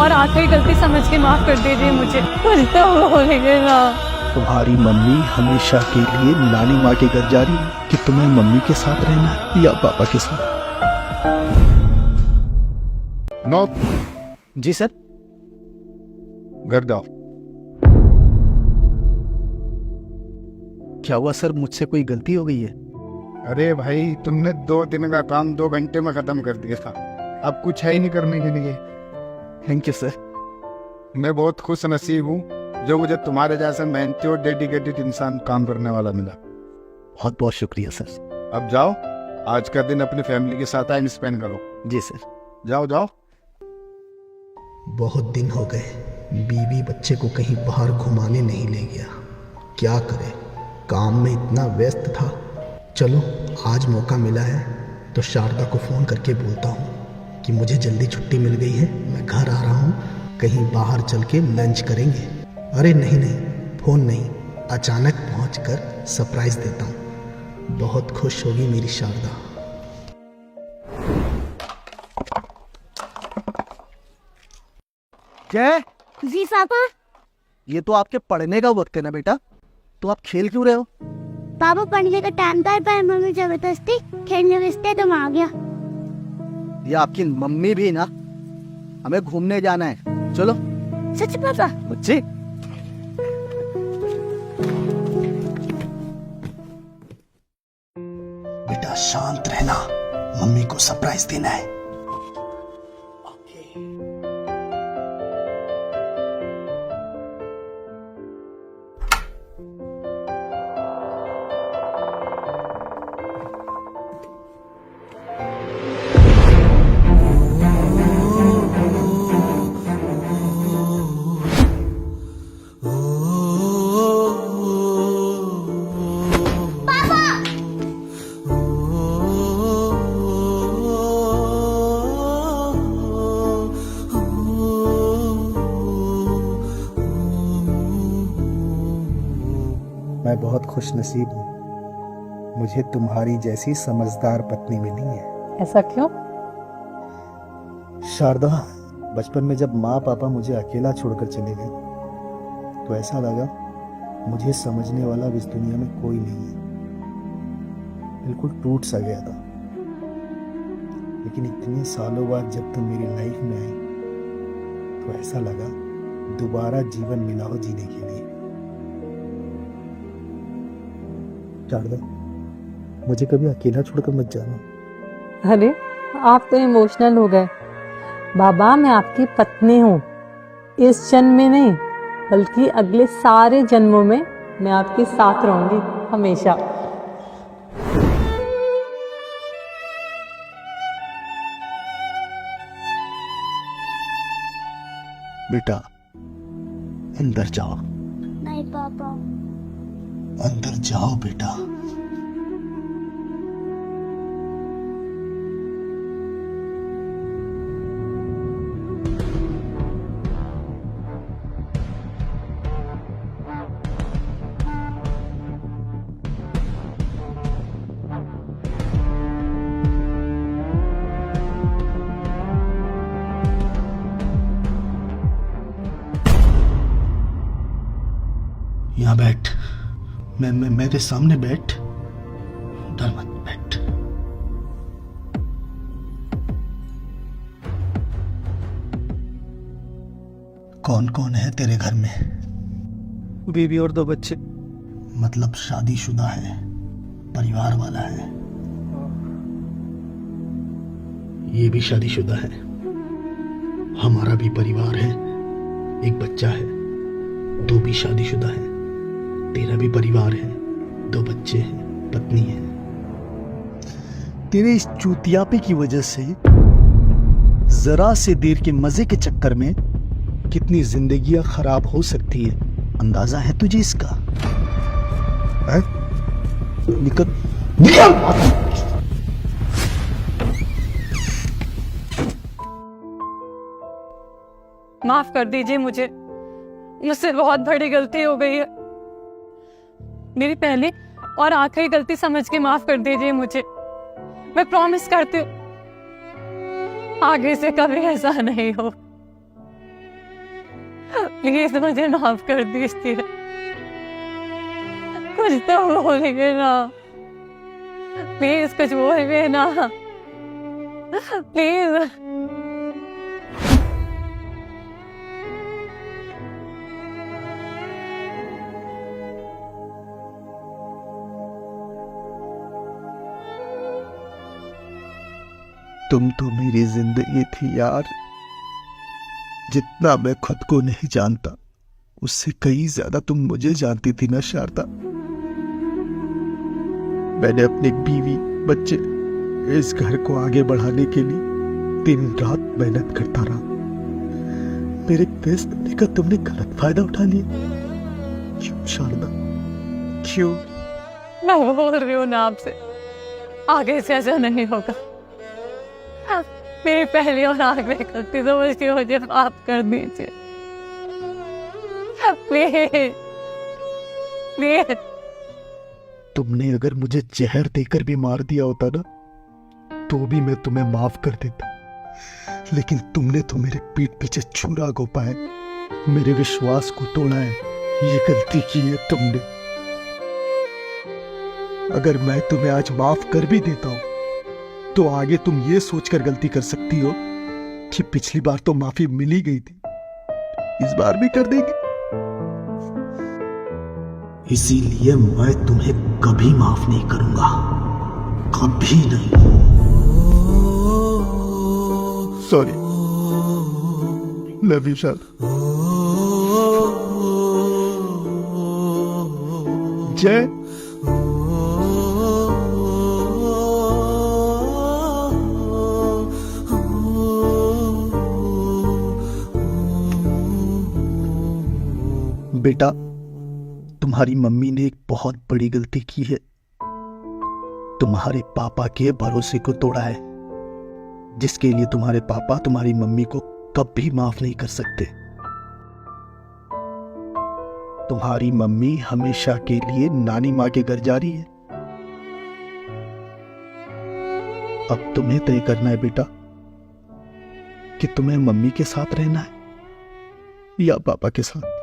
और आखिरी गलती समझ के माफ कर दीजिए मुझे। कुछ तो बोलिए ना। तुम्हारी मम्मी हमेशा के लिए नानी माँ के घर जा रही है कि तुम्हें मम्मी के साथ रहना है या पापा के साथ? नो। जी सर। घर जाओ। क्या हुआ सर, मुझसे कोई गलती हो गई है? अरे भाई, तुमने 2 दिन का काम 2 घंटे में खत्म कर दिया था। अब कुछ है ही नहीं करने के लिए। Thank you sir. मैं बहुत खुश नसीब हूँ जो मुझे तुम्हारे जैसा मेहनती और डेडिकेटेड इंसान काम करने वाला मिला। बहुत बहुत शुक्रिया सर। अब जाओ, आज का दिन अपनी फैमिली के साथ टाइम स्पेंड करो। जी सर। जाओ जाओ। बहुत दिन हो गए बीवी बच्चे को कहीं बाहर घुमाने नहीं ले गया। क्या करे, काम में इतना व्यस्त था। चलो आज मौका मिला है तो शारदा को फ़ोन करके बोलता हूँ कि मुझे जल्दी छुट्टी मिल गई है, मैं घर आ रहा हूँ, कहीं बाहर चल के लंच करेंगे। अरे नहीं नहीं, फ़ोन नहीं, अचानक पहुँचकर सरप्राइज़ देता हूँ। बहुत खुश होगी मेरी शारदा। क्या? जी पापा। ये तो आपके पढ़ने का वक्त है ना बेटा, तो आप खेल क्यों रहे हो? पापा पढ़ने का टाइम था पर मम्मी जबरदस्ती खेलने भेजते तो मैं आ गया। ये आपकी मम्मी भी ना, हमें घूमने जाना है, चलो। सच पापा? बच्चे बेटा शांत रहना, मम्मी को सरप्राइज देना है। मैं बहुत खुश नसीब हूँ, मुझे तुम्हारी जैसी समझदार पत्नी मिली है। ऐसा क्यों? शारदा, बचपन में जब माँ पापा मुझे अकेला छोड़कर चले गए तो ऐसा लगा मुझे समझने वाला इस दुनिया में कोई नहीं है। बिल्कुल टूट सा गया था। लेकिन इतने सालों बाद जब तुम मेरी लाइफ में आई तो ऐसा लगा दोबारा जीवन मिला हो जीने के लिए। शारदा, मुझे कभी अकेला छोड़कर मत जाना। अरे आप तो इमोशनल हो गए। बाबा मैं आपकी पत्नी हूँ, इस जन्म में नहीं बल्कि अगले सारे जन्मों में मैं आपके साथ रहूंगी हमेशा। बेटा अंदर जाओ। नहीं पापा। अंदर जाओ बेटा। यहाँ बैठ, मैं मेरे सामने बैठ, डर मत, बैठ। कौन कौन है तेरे घर में? बीवी और 2 बच्चे। मतलब शादीशुदा है, परिवार वाला है? ये भी शादीशुदा है। हमारा भी परिवार है, एक बच्चा है। 2 भी शादीशुदा है। तेरा भी परिवार है, 2 बच्चे हैं, पत्नी है। तेरे इस चूतियापे की वजह से जरा से देर के मजे के चक्कर में कितनी जिंदगियां खराब हो सकती है, अंदाजा है तुझे इसका? है? निकल निकल। माफ कर दीजिए मुझसे बहुत बड़ी गलती हो गई है। मेरी पहली और आखिरी गलती समझ के माफ कर दीजिए मुझे। मैं प्रॉमिस करती हूँ आगे से कभी ऐसा नहीं हो। प्लीज मुझे माफ कर दीजिए, कुछ तो बोलिए ना, प्लीज कुछ बोलिए ना, प्लीज। तुम तो मेरी जिंदगी थी यार। जितना मैं खुद को नहीं जानता उससे कहीं ज्यादा तुम मुझे जानती थी ना शारदा। मैंने अपनी बीवी बच्चे इस घर को आगे बढ़ाने के लिए दिन रात मेहनत करता रहा। मेरे बेइज्जती का तुमने गलत फायदा उठा लिया। क्यों शारदा, क्यों? मैं बोल रही हूँ ना आपसे, आगे से ऐसा नहीं होगा। मेरी पहली और आखिरी गलती समझ मुझे माफ कर दीजिए, प्लीज प्लीज। तुमने अगर मुझे जहर देकर भी मार दिया होता ना तो भी मैं तुम्हें माफ कर देता, लेकिन तुमने तो मेरे पीठ पीछे छुरा घोंपा है, मेरे विश्वास को तोड़ा है। ये गलती की है तुमने। अगर मैं तुम्हें आज माफ कर भी देता हूं तो आगे तुम ये सोचकर गलती कर सकती हो कि पिछली बार तो माफी मिल ही गई थी, इस बार भी कर देगी। इसीलिए मैं तुम्हें कभी माफ नहीं करूंगा, कभी नहीं। Sorry, love you sir. जय। बेटा, तुम्हारी मम्मी ने एक बहुत बड़ी गलती की है। तुम्हारे पापा के भरोसे को तोड़ा है, जिसके लिए तुम्हारे पापा तुम्हारी मम्मी को कभी माफ नहीं कर सकते। तुम्हारी मम्मी हमेशा के लिए नानी माँ के घर जा रही है। अब तुम्हें तय करना है बेटा कि तुम्हें मम्मी के साथ रहना है या पापा के साथ।